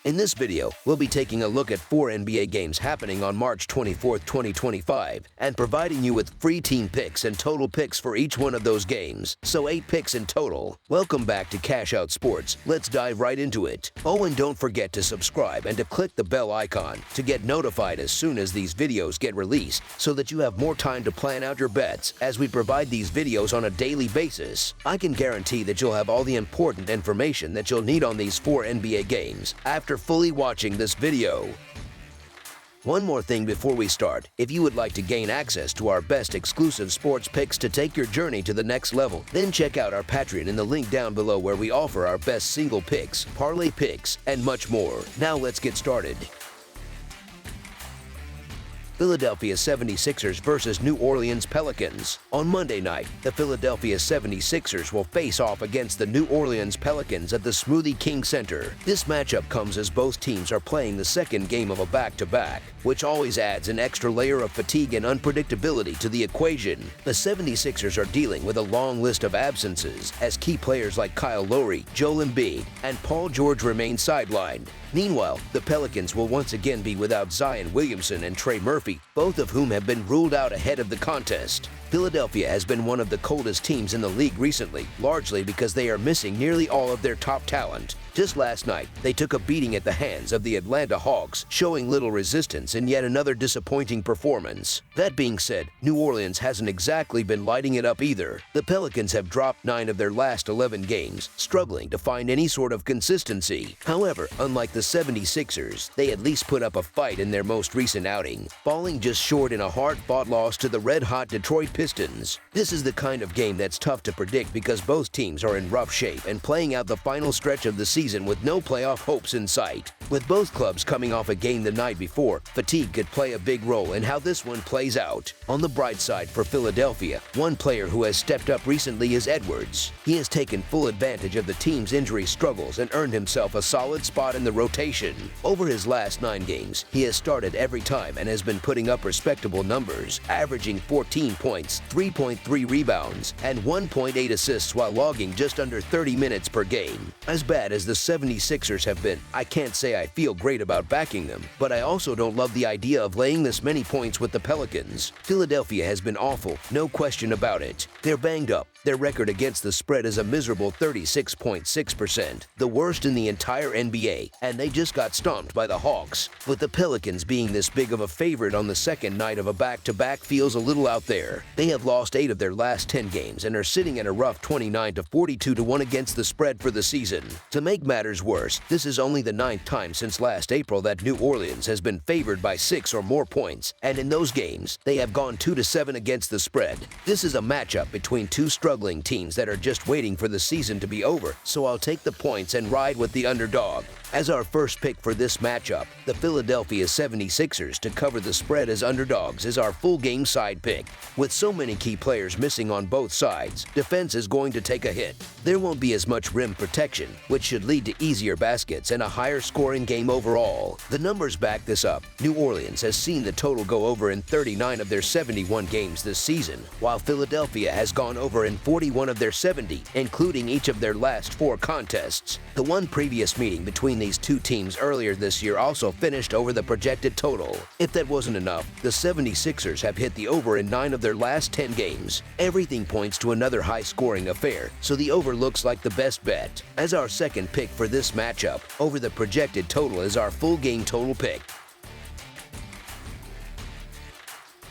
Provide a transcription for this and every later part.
In this video, we'll be taking a look at 4 NBA games happening on March 24, 2025, and providing you with free team picks and total picks for each one of those games, so 8 picks in total. Welcome back to Cash Out Sports. Let's dive right into it. Oh, and don't forget to subscribe and to click the bell icon to get notified as soon as these videos get released, so that you have more time to plan out your bets as we provide these videos on a daily basis. I can guarantee that you'll have all the important information that you'll need on these 4 NBA games after fully watching this video. One more thing before we start. If you would like to gain access to our best exclusive sports picks to take your journey to the next level, then check out our Patreon in the link down below, where we offer our best single picks, parlay picks, and much more. Now let's get started. Philadelphia 76ers versus New Orleans Pelicans. On Monday night, the Philadelphia 76ers will face off against the New Orleans Pelicans at the Smoothie King Center. This matchup comes as both teams are playing the second game of a back-to-back, which always adds an extra layer of fatigue and unpredictability to the equation. The 76ers are dealing with a long list of absences, as key players like Kyle Lowry, Joel Embiid, and Paul George remain sidelined. Meanwhile, the Pelicans will once again be without Zion Williamson and Trey Murphy, both of whom have been ruled out ahead of the contest. Philadelphia has been one of the coldest teams in the league recently, largely because they are missing nearly all of their top talent. Just last night, they took a beating at the hands of the Atlanta Hawks, showing little resistance in yet another disappointing performance. That being said, New Orleans hasn't exactly been lighting it up either. The Pelicans have dropped 9 of their last 11 games, struggling to find any sort of consistency. However, unlike the 76ers, they at least put up a fight in their most recent outing, falling just short in a hard-fought loss to the red-hot Detroit Pistons. This is the kind of game that's tough to predict because both teams are in rough shape and playing out the final stretch of the season with no playoff hopes in sight. With both clubs coming off a game the night before, fatigue could play a big role in how this one plays out. On the bright side for Philadelphia, one player who has stepped up recently is Edwards. He has taken full advantage of the team's injury struggles and earned himself a solid spot in the rotation. Over his last 9 games, he has started every time and has been putting up respectable numbers, averaging 14 points, 3.3 rebounds, and 1.8 assists while logging just under 30 minutes per game. As bad as the 76ers have been, I can't say I feel great about backing them, but I also don't love the idea of laying this many points with the Pelicans. Philadelphia has been awful, no question about it. They're banged up. Their record against the spread is a miserable 36.6%, the worst in the entire NBA, and they just got stomped by the Hawks. With the Pelicans being this big of a favorite on the second night of a back-to-back feels a little out there. They have lost 8 of their last 10 games and are sitting at a rough 29 to 42 to 1 against the spread for the season. To make matters worse, this is only the 9th time since last April that New Orleans has been favored by 6 or more points, and in those games, they have gone 2-7 against the spread. This is a matchup between two struggling teams that are just waiting for the season to be over, so I'll take the points and ride with the underdog. As our first pick for this matchup, the Philadelphia 76ers to cover the spread as underdogs is our full game side pick. With so many key players missing on both sides, defense is going to take a hit. There won't be as much rim protection, which should lead to easier baskets and a higher scoring game overall. The numbers back this up. New Orleans has seen the total go over in 39 of their 71 games this season, while Philadelphia has gone over in 41 of their 70, including each of their last 4 contests. The one previous meeting between these two teams earlier this year also finished over the projected total. If that wasn't enough, the 76ers have hit the over in 9 of their last 10 games. Everything points to another high-scoring affair, so the over looks like the best bet. As our second pick for this matchup, over the projected total is our full game total pick.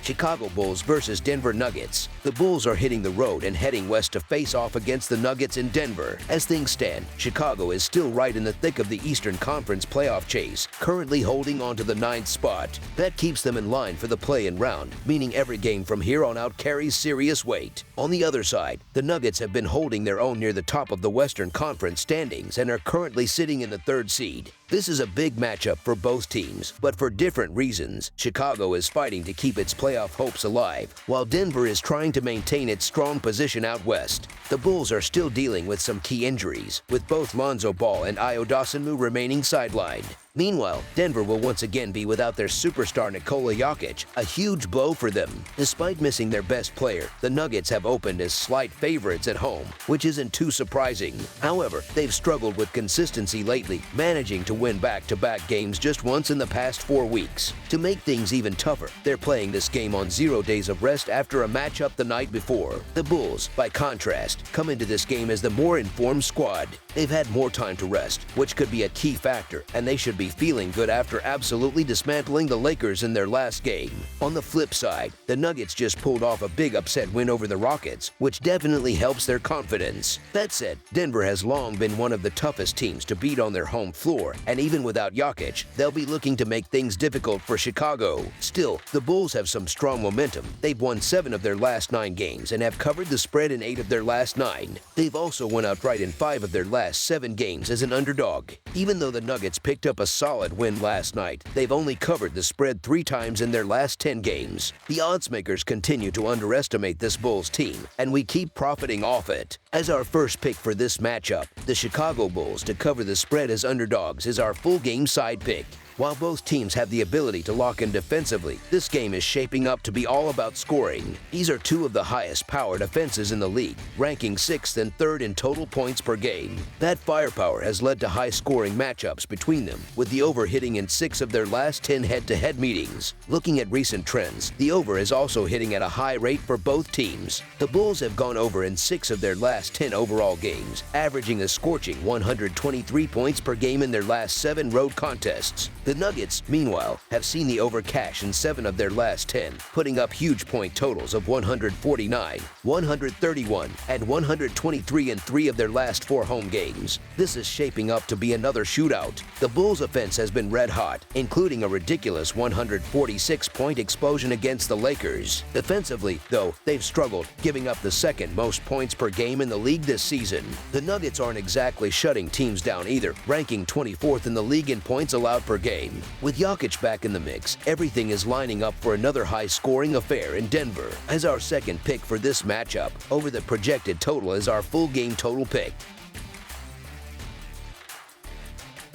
Chicago Bulls versus Denver Nuggets. The Bulls are hitting the road and heading west to face off against the Nuggets in Denver. As things stand, Chicago is still right in the thick of the Eastern Conference playoff chase, currently holding on to the 9th spot. That keeps them in line for the play-in round, meaning every game from here on out carries serious weight. On the other side, the Nuggets have been holding their own near the top of the Western Conference standings and are currently sitting in the 3rd seed. This is a big matchup for both teams, but for different reasons. Chicago is fighting to keep its play playoff hopes alive, while Denver is trying to maintain its strong position out west. The Bulls are still dealing with some key injuries, with both Lonzo Ball and Ayo Dosunmu remaining sidelined. Meanwhile, Denver will once again be without their superstar Nikola Jokic, a huge blow for them. Despite missing their best player, the Nuggets have opened as slight favorites at home, which isn't too surprising. However, they've struggled with consistency lately, managing to win back-to-back games just once in the past 4 weeks. To make things even tougher, they're playing this game on 0 days of rest after a matchup the night before. The Bulls, by contrast, come into this game as the more informed squad. They've had more time to rest, which could be a key factor, and they should be feeling good after absolutely dismantling the Lakers in their last game. On the flip side, the Nuggets just pulled off a big upset win over the Rockets, which definitely helps their confidence. That said, Denver has long been one of the toughest teams to beat on their home floor, and even without Jokic, they'll be looking to make things difficult for Chicago. Still, the Bulls have some strong momentum. They've won 7 of their last 9 games and have covered the spread in 8 of their last 9. They've also won outright in 5 of their last 7 games as an underdog. Even though the Nuggets picked up a solid win last night, they've only covered the spread 3 times in their last 10 games. The odds makers continue to underestimate this Bulls team, and we keep profiting off it. As our first pick for this matchup, the Chicago Bulls to cover the spread as underdogs is our full game side pick. While both teams have the ability to lock in defensively, this game is shaping up to be all about scoring. These are 2 of the highest powered offenses in the league, ranking 6th and 3rd in total points per game. That firepower has led to high-scoring matchups between them, with the over hitting in 6 of their last 10 head-to-head meetings. Looking at recent trends, the over is also hitting at a high rate for both teams. The Bulls have gone over in 6 of their last 10 overall games, averaging a scorching 123 points per game in their last 7 road contests. The Nuggets, meanwhile, have seen the over cash in 7 of their last 10, putting up huge point totals of 149, 131, and 123 in 3 of their last 4 home games. This is shaping up to be another shootout. The Bulls' offense has been red hot, including a ridiculous 146-point explosion against the Lakers. Defensively, though, they've struggled, giving up the 2nd most points per game in the league this season. The Nuggets aren't exactly shutting teams down either, ranking 24th in the league in points allowed per game. With Jokic back in the mix, everything is lining up for another high-scoring affair in Denver. As our second pick for this matchup, over the projected total is our full game total pick.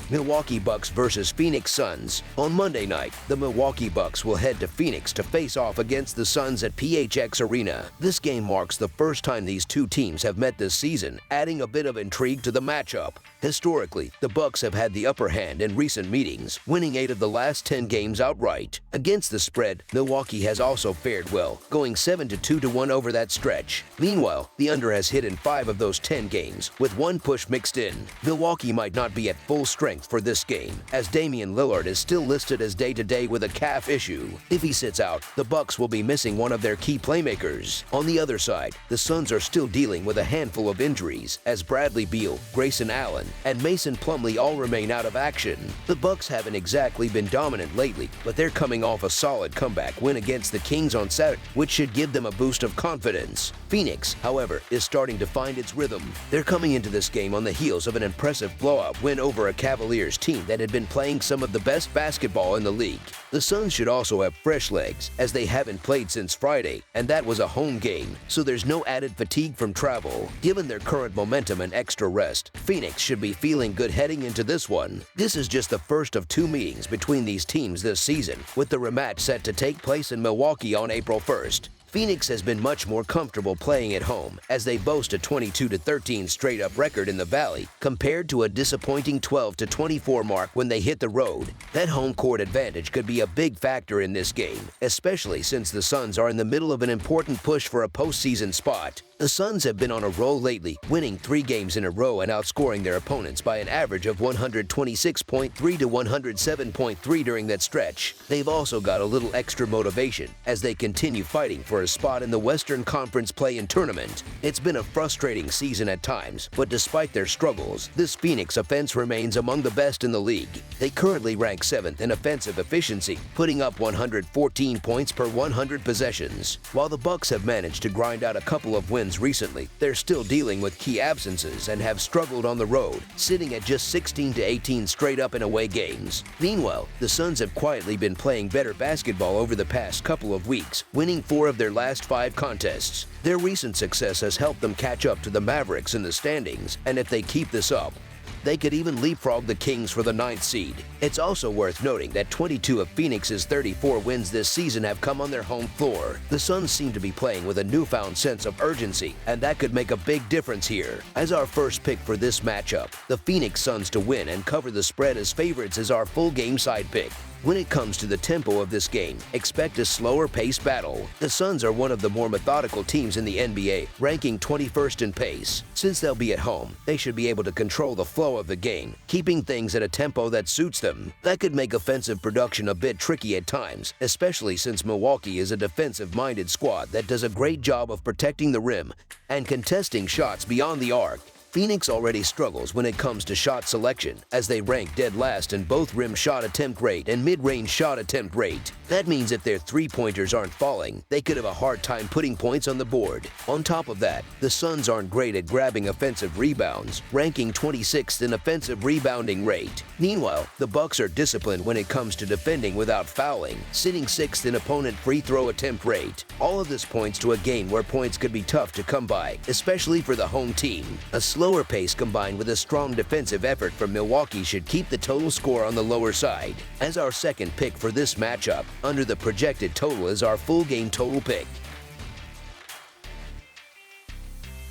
Milwaukee Bucks versus Phoenix Suns. On Monday night, the Milwaukee Bucks will head to Phoenix to face off against the Suns at PHX Arena. This game marks the first time these 2 teams have met this season, adding a bit of intrigue to the matchup. Historically, the Bucks have had the upper hand in recent meetings, winning 8 of the last 10 games outright. Against the spread, Milwaukee has also fared well, going 7-2-1 over that stretch. Meanwhile, the under has hit in 5 of those 10 games, with 1 push mixed in. Milwaukee might not be at full strength for this game, as Damian Lillard is still listed as day-to-day with a calf issue. If he sits out, the Bucks will be missing one of their key playmakers. On the other side, the Suns are still dealing with a handful of injuries, as Bradley Beal, Grayson Allen, and Mason Plumlee all remain out of action. The Bucks haven't exactly been dominant lately, but they're coming off a solid comeback win against the Kings on Saturday, which should give them a boost of confidence. Phoenix, however, is starting to find its rhythm. They're coming into this game on the heels of an impressive blowout win over a Cavaliers team that had been playing some of the best basketball in the league. The Suns should also have fresh legs, as they haven't played since Friday, and that was a home game, so there's no added fatigue from travel. Given their current momentum and extra rest, Phoenix should be feeling good heading into this one. This is just the first of 2 meetings between these teams this season, with the rematch set to take place in Milwaukee on April 1st. Phoenix has been much more comfortable playing at home, as they boast a 22-13 straight-up record in the Valley, compared to a disappointing 12-24 mark when they hit the road. That home court advantage could be a big factor in this game, especially since the Suns are in the middle of an important push for a postseason spot. The Suns have been on a roll lately, winning 3 games in a row and outscoring their opponents by an average of 126.3 to 107.3 during that stretch. They've also got a little extra motivation as they continue fighting for a spot in the Western Conference play-in tournament. It's been a frustrating season at times, but despite their struggles, this Phoenix offense remains among the best in the league. They currently rank 7th in offensive efficiency, putting up 114 points per 100 possessions. While the Bucks have managed to grind out a couple of wins wins recently, they're still dealing with key absences and have struggled on the road, sitting at just 16-18 straight-up in away games. Meanwhile, the Suns have quietly been playing better basketball over the past couple of weeks, winning 4 of their last 5 contests. Their recent success has helped them catch up to the Mavericks in the standings, and if they keep this up, they could even leapfrog the Kings for the 9th seed. It's also worth noting that 22 of Phoenix's 34 wins this season have come on their home floor. The Suns seem to be playing with a newfound sense of urgency, and that could make a big difference here. As our first pick for this matchup, the Phoenix Suns to win and cover the spread as favorites is our full game side pick. When it comes to the tempo of this game, expect a slower-paced battle. The Suns are one of the more methodical teams in the NBA, ranking 21st in pace. Since they'll be at home, they should be able to control the flow of the game, keeping things at a tempo that suits them. That could make offensive production a bit tricky at times, especially since Milwaukee is a defensive-minded squad that does a great job of protecting the rim and contesting shots beyond the arc. Phoenix already struggles when it comes to shot selection, as they rank dead last in both rim shot attempt rate and mid-range shot attempt rate. That means if their three-pointers aren't falling, they could have a hard time putting points on the board. On top of that, the Suns aren't great at grabbing offensive rebounds, ranking 26th in offensive rebounding rate. Meanwhile, the Bucks are disciplined when it comes to defending without fouling, sitting 6th in opponent free throw attempt rate. All of this points to a game where points could be tough to come by, especially for the home team. A slower pace combined with a strong defensive effort from Milwaukee should keep the total score on the lower side. As our second pick for this matchup, under the projected total is our full game total pick.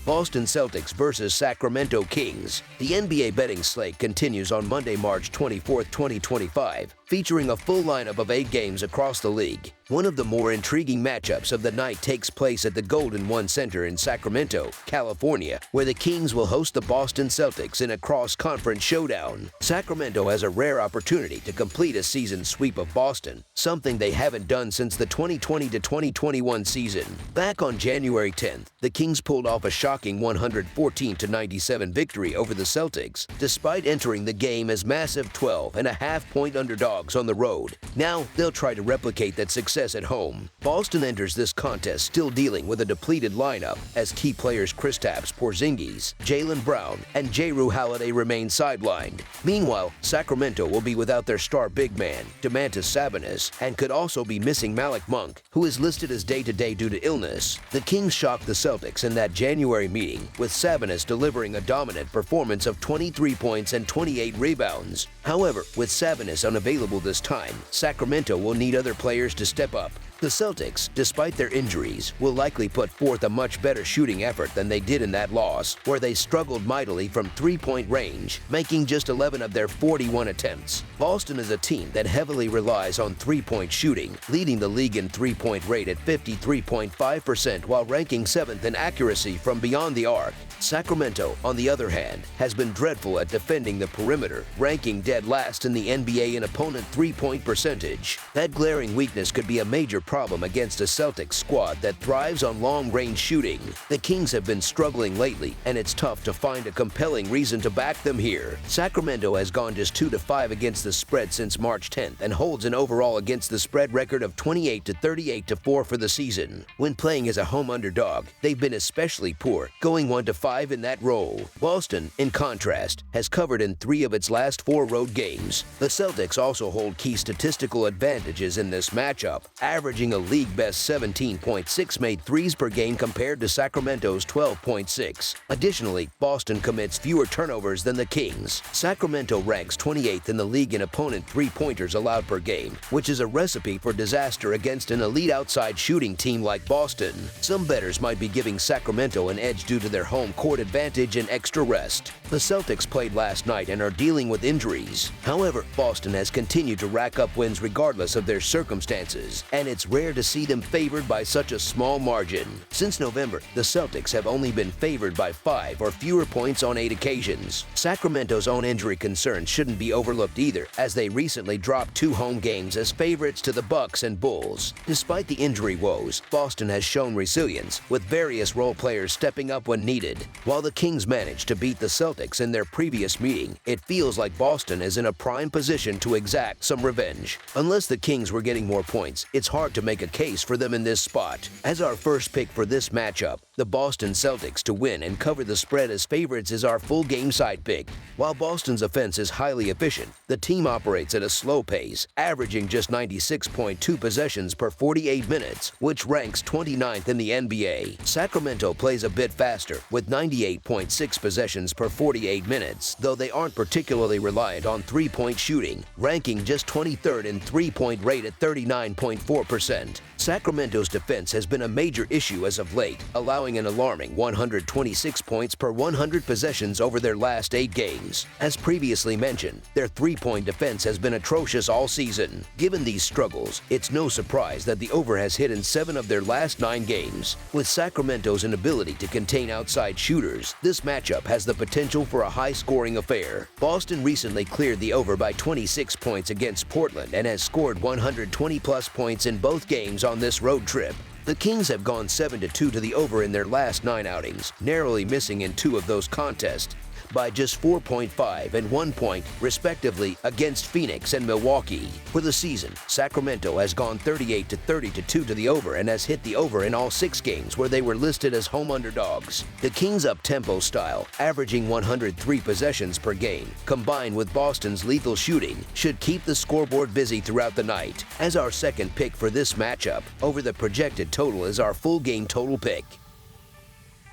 Boston Celtics versus Sacramento Kings. The NBA betting slate continues on Monday, March 24, 2025, featuring a full lineup of 8 games across the league. One of the more intriguing matchups of the night takes place at the Golden One Center in Sacramento, California, where the Kings will host the Boston Celtics in a cross-conference showdown. Sacramento has a rare opportunity to complete a season sweep of Boston, something they haven't done since the 2020-2021 season. Back on January 10th, the Kings pulled off a shocking 114-97 victory over the Celtics, despite entering the game as massive 12.5-point underdogs on the road. Now, they'll try to replicate that success at home. Boston enters this contest still dealing with a depleted lineup, as key players Kristaps Porzingis, Jaylen Brown, and Jrue Holiday remain sidelined. Meanwhile, Sacramento will be without their star big man, Domantas Sabonis, and could also be missing Malik Monk, who is listed as day-to-day due to illness. The Kings shocked the Celtics in that January meeting, with Sabonis delivering a dominant performance of 23 points and 28 rebounds. However, with Sabonis unavailable this time, Sacramento will need other players to step up. The Celtics, despite their injuries, will likely put forth a much better shooting effort than they did in that loss, where they struggled mightily from three-point range, making just 11 of their 41 attempts. Boston is a team that heavily relies on three-point shooting, leading the league in three-point rate at 53.5% while ranking 7th in accuracy from beyond the arc. Sacramento, on the other hand, has been dreadful at defending the perimeter, ranking dead last in the NBA in opponent three-point percentage. That glaring weakness could be a major problem against a Celtics squad that thrives on long-range shooting. The Kings have been struggling lately, and it's tough to find a compelling reason to back them here. Sacramento has gone just 2-5 against the spread since March 10th and holds an overall against the spread record of 28-38-4 for the season. When playing as a home underdog, they've been especially poor, going 1-5 in that role. Boston, in contrast, has covered in 3 of its last 4 road games. The Celtics also hold key statistical advantages in this matchup, averaging a league-best 17.6 made threes per game compared to Sacramento's 12.6. Additionally, Boston commits fewer turnovers than the Kings. Sacramento ranks 28th in the league in opponent three-pointers allowed per game, which is a recipe for disaster against an elite outside shooting team like Boston. Some bettors might be giving Sacramento an edge due to their home court advantage and extra rest. The Celtics played last night and are dealing with injuries. However, Boston has continued to rack up wins regardless of their circumstances, and it's rare to see them favored by such a small margin. Since November, the Celtics have only been favored by 5 or fewer points on 8 occasions. Sacramento's own injury concerns shouldn't be overlooked either, as they recently dropped 2 home games as favorites to the Bucks and Bulls. Despite the injury woes, Boston has shown resilience, with various role players stepping up when needed. While the Kings managed to beat the Celtics in their previous meeting, it feels like Boston is in a prime position to exact some revenge. Unless the Kings were getting more points, it's hard to make a case for them in this spot. As our first pick for this matchup, The Boston Celtics to win and cover the spread as favorites is our full game side pick. While Boston's offense is highly efficient, the team operates at a slow pace, averaging just 96.2 possessions per 48 minutes, which ranks 29th in the NBA. Sacramento plays a bit faster, with 98.6 possessions per 48 minutes, though they aren't particularly reliant on three-point shooting, ranking just 23rd in three-point rate at 39.4%. Sacramento's defense has been a major issue as of late, allowing an alarming 126 points per 100 possessions over their last 8 games. As previously mentioned, their three-point defense has been atrocious all season. Given these struggles, it's no surprise that the over has hit in 7 of their last 9 games. With Sacramento's inability to contain outside shooters, this matchup has the potential for a high-scoring affair. Boston recently cleared the over by 26 points against Portland and has scored 120-plus points in both games on this road trip. The Kings have gone 7-2 to the over in their last 9 outings, narrowly missing in 2 of those contests by just 4.5 and 1 point, respectively, against Phoenix and Milwaukee. For the season, Sacramento has gone 38-32 to the over and has hit the over in all 6 games where they were listed as home underdogs. The Kings' up-tempo style, averaging 103 possessions per game, combined with Boston's lethal shooting, should keep the scoreboard busy throughout the night. As our second pick for this matchup, over the projected total is our full game total pick.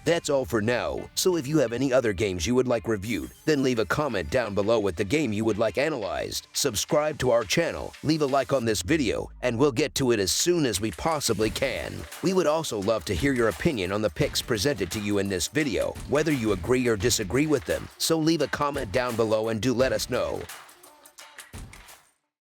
That's all for now, so if you have any other games you would like reviewed, then leave a comment down below with the game you would like analyzed. Subscribe to our channel, leave a like on this video, and we'll get to it as soon as we possibly can. We would also love to hear your opinion on the picks presented to you in this video, whether you agree or disagree with them, so leave a comment down below and do let us know.